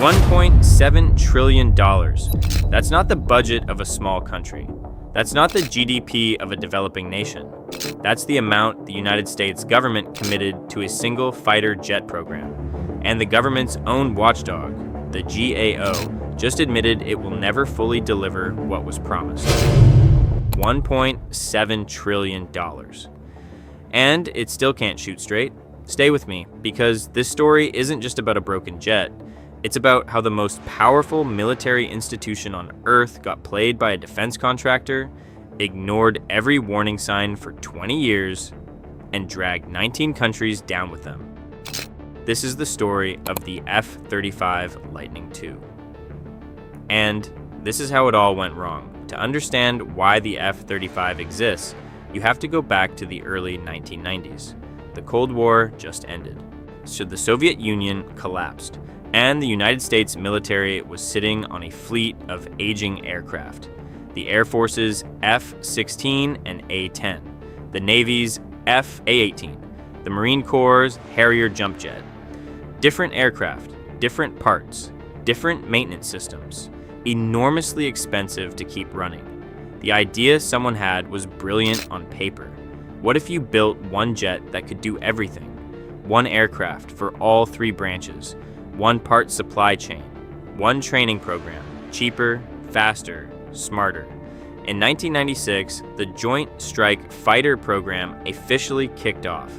$1.7 trillion. That's not the budget of a small country. That's not the GDP of a developing nation. That's the amount the United States government committed to a single fighter jet program. And the government's own watchdog, the GAO, just admitted it will never fully deliver what was promised. $1.7 trillion. And it still can't shoot straight. Stay with me, because this story isn't just about a broken jet. It's about how the most powerful military institution on Earth got played by a defense contractor, ignored every warning sign for 20 years, and dragged 19 countries down with them. This is the story of the F-35 Lightning II. And this is how it all went wrong. To understand why the F-35 exists, you have to go back to the early 1990s. The Cold War just ended. So the Soviet Union collapsed, and the United States military was sitting on a fleet of aging aircraft. The Air Force's F-16 and A-10, the Navy's A-18, the Marine Corps' Harrier jump jet. Different aircraft, different parts, different maintenance systems, enormously expensive to keep running. The idea someone had was brilliant on paper. What if you built one jet that could do everything? One aircraft for all three branches, one part supply chain, one training program, cheaper, faster, smarter. In 1996, the Joint Strike Fighter program officially kicked off.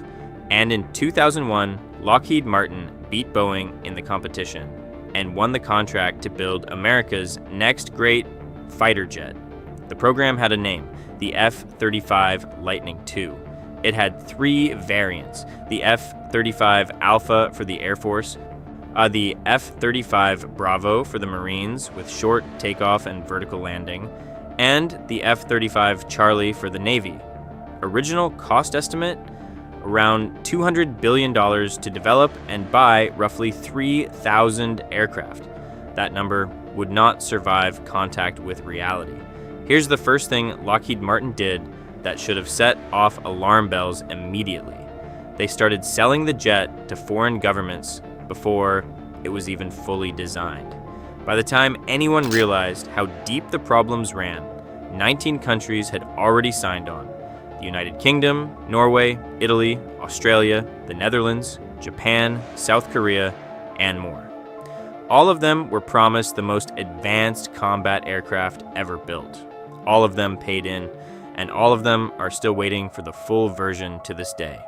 And in 2001, Lockheed Martin beat Boeing in the competition and won the contract to build America's next great fighter jet. The program had a name, the F-35 Lightning II. It had three variants, the F-35 Alpha for the Air Force, the F-35 Bravo for the Marines with short takeoff and vertical landing, and the F-35 Charlie for the Navy. Original cost estimate? Around $200 billion to develop and buy roughly 3,000 aircraft. That number would not survive contact with reality. Here's the first thing Lockheed Martin did that should have set off alarm bells immediately. They started selling the jet to foreign governments before it was even fully designed. By the time anyone realized how deep the problems ran, 19 countries had already signed on. The United Kingdom, Norway, Italy, Australia, the Netherlands, Japan, South Korea, and more. All of them were promised the most advanced combat aircraft ever built. All of them paid in, and all of them are still waiting for the full version to this day.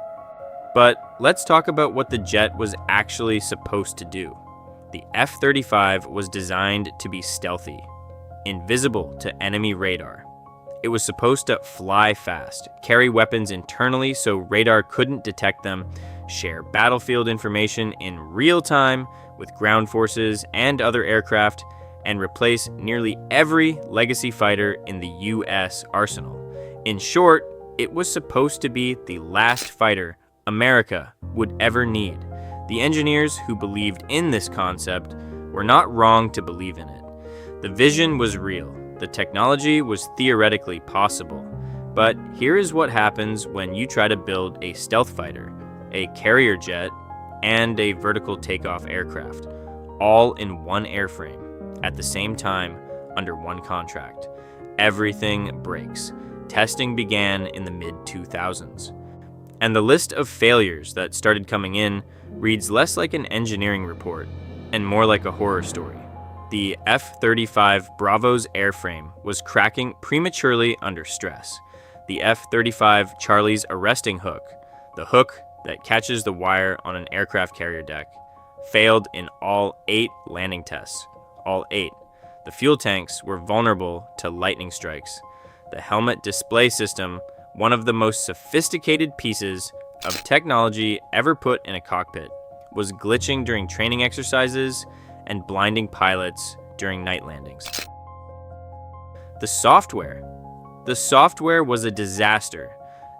But let's talk about what the jet was actually supposed to do. The F-35 was designed to be stealthy, invisible to enemy radar. It was supposed to fly fast, carry weapons internally so radar couldn't detect them, share battlefield information in real time with ground forces and other aircraft, and replace nearly every legacy fighter in the U.S. arsenal. In short, it was supposed to be the last fighter America would ever need. The engineers who believed in this concept were not wrong to believe in it. The vision was real. The technology was theoretically possible. But here is what happens when you try to build a stealth fighter, a carrier jet, and a vertical takeoff aircraft, all in one airframe, at the same time, under one contract. Everything breaks. Testing began in the mid-2000s. And the list of failures that started coming in reads less like an engineering report and more like a horror story. The F-35 Bravo's airframe was cracking prematurely under stress. The F-35 Charlie's arresting hook, the hook that catches the wire on an aircraft carrier deck, failed in all 8 landing tests. All 8. The fuel tanks were vulnerable to lightning strikes. The helmet display system, one of the most sophisticated pieces of technology ever put in a cockpit, was glitching during training exercises and blinding pilots during night landings. The software was a disaster.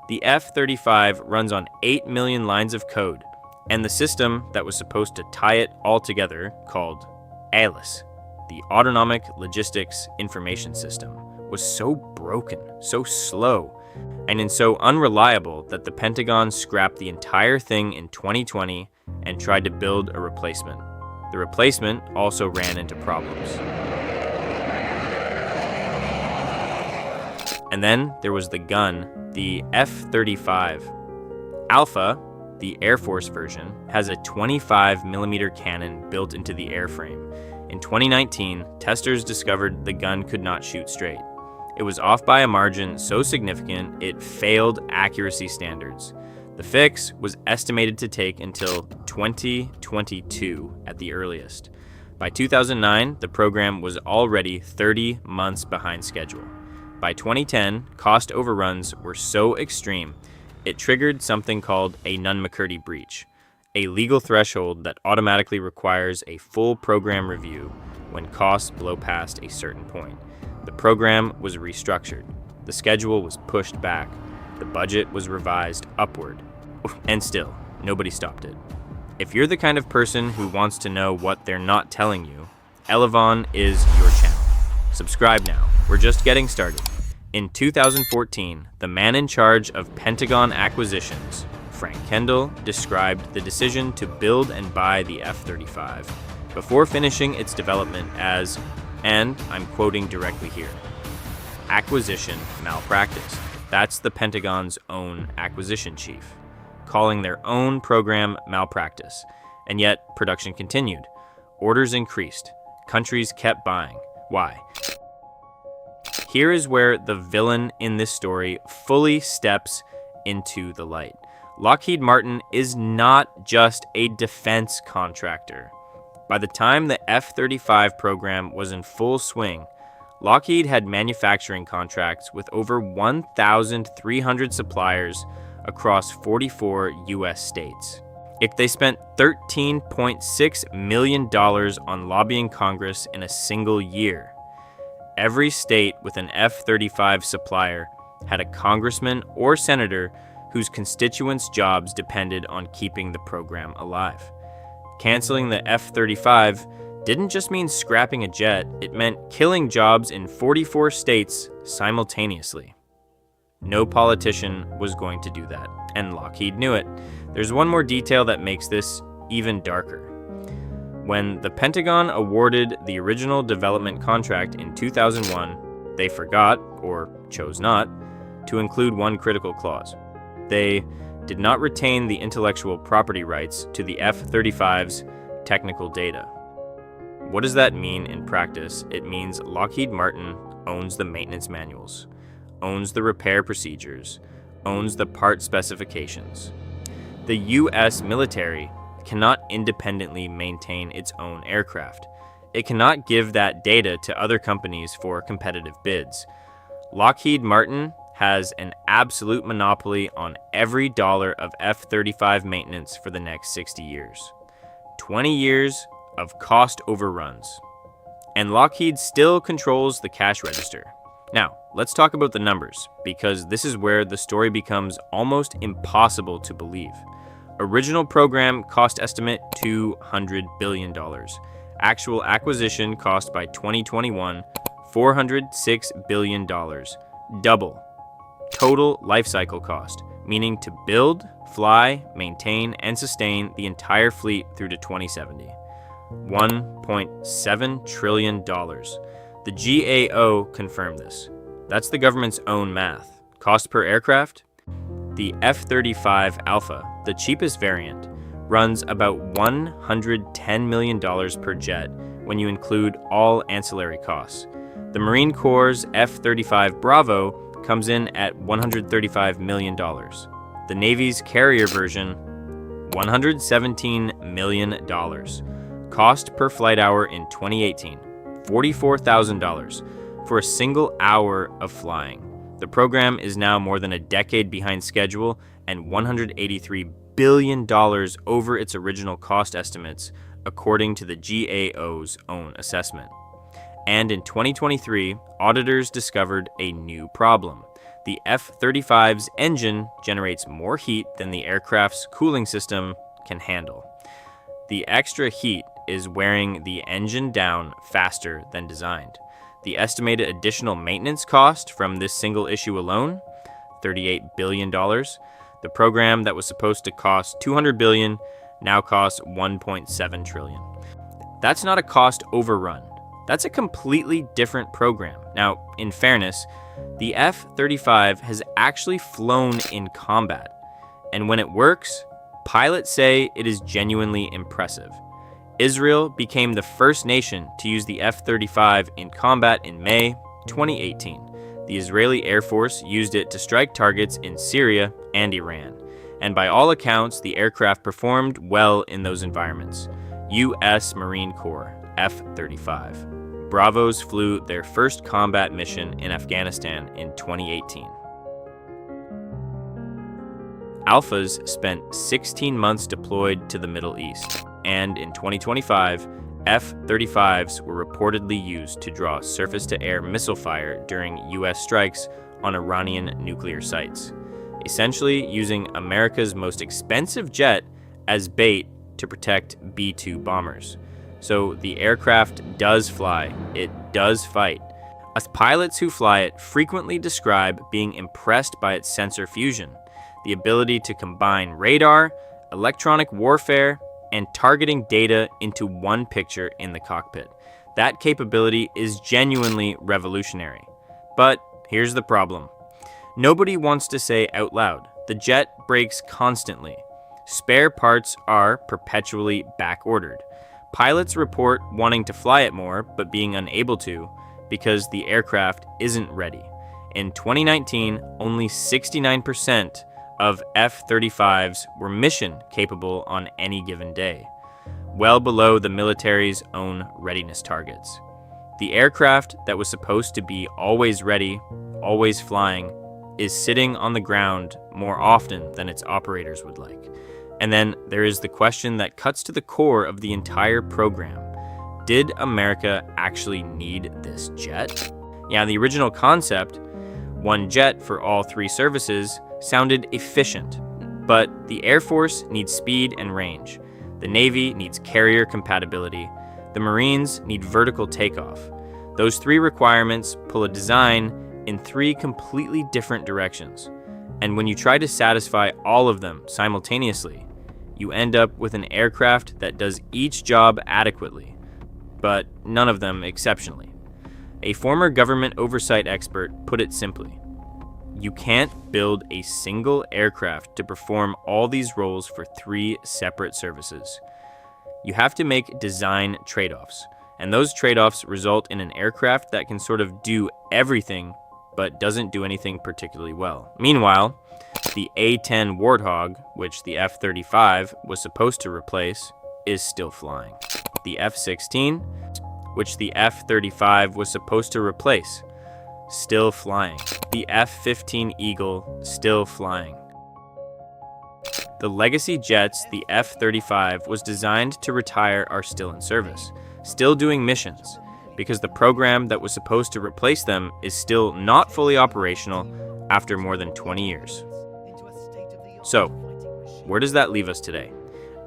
The F-35 runs on 8 million lines of code, and the system that was supposed to tie it all together, called ALIS, the Autonomic Logistics Information System, was so broken, so slow, and so unreliable that the Pentagon scrapped the entire thing in 2020 and tried to build a replacement. The replacement also ran into problems. And then there was the gun, the F-35. Alpha, the Air Force version, has a 25mm cannon built into the airframe. In 2019, testers discovered the gun could not shoot straight. It was off by a margin so significant it failed accuracy standards. The fix was estimated to take until 2022 at the earliest. By 2009, the program was already 30 months behind schedule. By 2010, cost overruns were so extreme, it triggered something called a Nunn-McCurdy breach, a legal threshold that automatically requires a full program review when costs blow past a certain point. The program was restructured. The schedule was pushed back. The budget was revised upward. And still, nobody stopped it. If you're the kind of person who wants to know what they're not telling you, Elevon is your channel. Subscribe now. We're just getting started. In 2014, the man in charge of Pentagon acquisitions, Frank Kendall, described the decision to build and buy the F-35 before finishing its development as, and I'm quoting directly here, acquisition malpractice. That's the Pentagon's own acquisition chief, calling their own program malpractice. And yet, production continued. Orders increased. Countries kept buying. Why? Here is where the villain in this story fully steps into the light. Lockheed Martin is not just a defense contractor. By the time the F-35 program was in full swing, Lockheed had manufacturing contracts with over 1,300 suppliers across 44 U.S. states. They spent $13.6 million on lobbying Congress in a single year. Every state with an F-35 supplier had a congressman or senator whose constituents' jobs depended on keeping the program alive. Canceling the F-35 didn't just mean scrapping a jet, it meant killing jobs in 44 states simultaneously. No politician was going to do that, and Lockheed knew it. There's one more detail that makes this even darker. When the Pentagon awarded the original development contract in 2001, they forgot, or chose not, to include one critical clause. They did not retain the intellectual property rights to the F-35's technical data. What does that mean in practice? It means Lockheed Martin owns the maintenance manuals, owns the repair procedures, owns the part specifications. The U.S. military cannot independently maintain its own aircraft. It cannot give that data to other companies for competitive bids. Lockheed Martin has an absolute monopoly on every dollar of F-35 maintenance for the next 60 years. 20 years of cost overruns. And Lockheed still controls the cash register. Now, let's talk about the numbers, because this is where the story becomes almost impossible to believe. Original program cost estimate $200 billion. Actual acquisition cost by 2021, $406 billion. Double. Total life cycle cost, meaning to build, fly, maintain, and sustain the entire fleet through to 2070. $1.7 trillion. The GAO confirmed this. That's the government's own math. Cost per aircraft? The F-35 Alpha, the cheapest variant, runs about $110 million per jet when you include all ancillary costs. The Marine Corps' F-35 Bravo comes in at $135 million. The Navy's carrier version, $117 million. Cost per flight hour in 2018, $44,000 for a single hour of flying. The program is now more than a decade behind schedule and $183 billion over its original cost estimates, according to the GAO's own assessment. And in 2023, auditors discovered a new problem. The F-35's engine generates more heat than the aircraft's cooling system can handle. The extra heat is wearing the engine down faster than designed. The estimated additional maintenance cost from this single issue alone, $38 billion. The program that was supposed to cost $200 billion now costs $1.7 trillion. That's not a cost overrun. That's a completely different program. Now, in fairness, the F-35 has actually flown in combat. And when it works, pilots say it is genuinely impressive. Israel became the first nation to use the F-35 in combat in May 2018. The Israeli Air Force used it to strike targets in Syria and Iran. And by all accounts, the aircraft performed well in those environments. U.S. Marine Corps, F-35. Bravos flew their first combat mission in Afghanistan in 2018. Alphas spent 16 months deployed to the Middle East, and in 2025, F-35s were reportedly used to draw surface-to-air missile fire during U.S. strikes on Iranian nuclear sites, essentially using America's most expensive jet as bait to protect B-2 bombers. So the aircraft does fly, it does fight. Us pilots who fly it frequently describe being impressed by its sensor fusion, the ability to combine radar, electronic warfare, and targeting data into one picture in the cockpit. That capability is genuinely revolutionary. But here's the problem. Nobody wants to say out loud, the jet breaks constantly. Spare parts are perpetually back-ordered. Pilots report wanting to fly it more, but being unable to, because the aircraft isn't ready. In 2019, only 69% of F-35s were mission capable on any given day, well below the military's own readiness targets. The aircraft that was supposed to be always ready, always flying, is sitting on the ground more often than its operators would like. And then there is the question that cuts to the core of the entire program. Did America actually need this jet? Yeah, the original concept, one jet for all three services, sounded efficient, but the Air Force needs speed and range. The Navy needs carrier compatibility. The Marines need vertical takeoff. Those three requirements pull a design in three completely different directions. And when you try to satisfy all of them simultaneously, you end up with an aircraft that does each job adequately, but none of them exceptionally. A former government oversight expert put it simply: you can't build a single aircraft to perform all these roles for three separate services. You have to make design trade-offs, and those trade-offs result in an aircraft that can sort of do everything but doesn't do anything particularly well. Meanwhile, the A-10 Warthog, which the F-35 was supposed to replace, is still flying. The F-16, which the F-35 was supposed to replace, still flying. The F-15 Eagle, still flying. The legacy jets the F-35 was designed to retire are still in service, still doing missions, because the program that was supposed to replace them is still not fully operational after more than 20 years. So, where does that leave us today?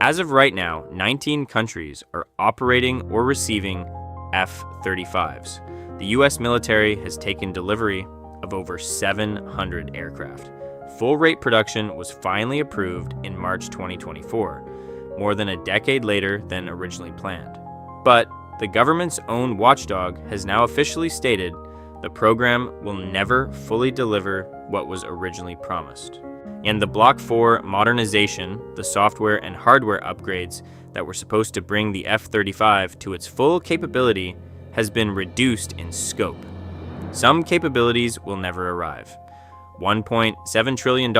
As of right now, 19 countries are operating or receiving F-35s. The U.S. military has taken delivery of over 700 aircraft. Full-rate production was finally approved in March 2024, more than a decade later than originally planned. But the government's own watchdog has now officially stated the program will never fully deliver what was originally promised. And the Block 4 modernization, the software and hardware upgrades that were supposed to bring the F-35 to its full capability, has been reduced in scope. Some capabilities will never arrive. $1.7 trillion,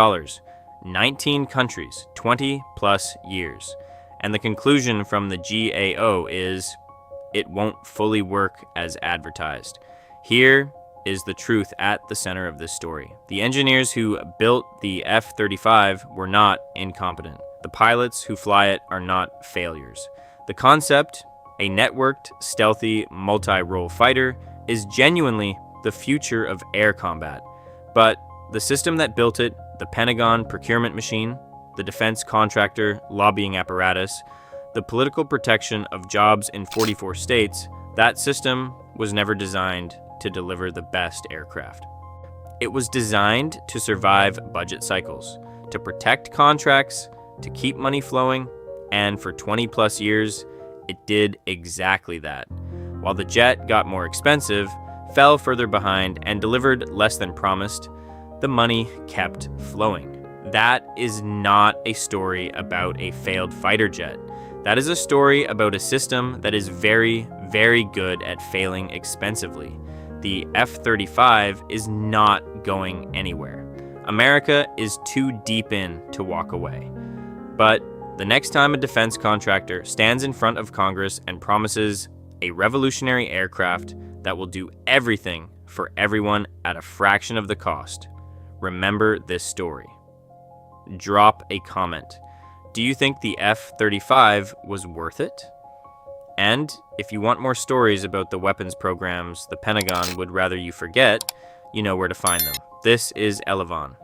19 countries, 20 plus years. And the conclusion from the GAO is, it won't fully work as advertised. Here is the truth at the center of this story. The engineers who built the F-35 were not incompetent. The pilots who fly it are not failures. The concept, a networked, stealthy, multi-role fighter, is genuinely the future of air combat. But the system that built it, the Pentagon procurement machine, the defense contractor lobbying apparatus, the political protection of jobs in 44 states, that system was never designed to deliver the best aircraft. It was designed to survive budget cycles, to protect contracts, to keep money flowing, and for 20 plus years, it did exactly that. While the jet got more expensive, fell further behind, and delivered less than promised, the money kept flowing. That is not a story about a failed fighter jet. That is a story about a system that is very, very good at failing expensively. The F-35 is not going anywhere. America is too deep in to walk away. But the next time a defense contractor stands in front of Congress and promises a revolutionary aircraft that will do everything for everyone at a fraction of the cost, remember this story. Drop a comment. Do you think the F-35 was worth it? And if you want more stories about the weapons programs the Pentagon would rather you forget, you know where to find them. This is Elevon.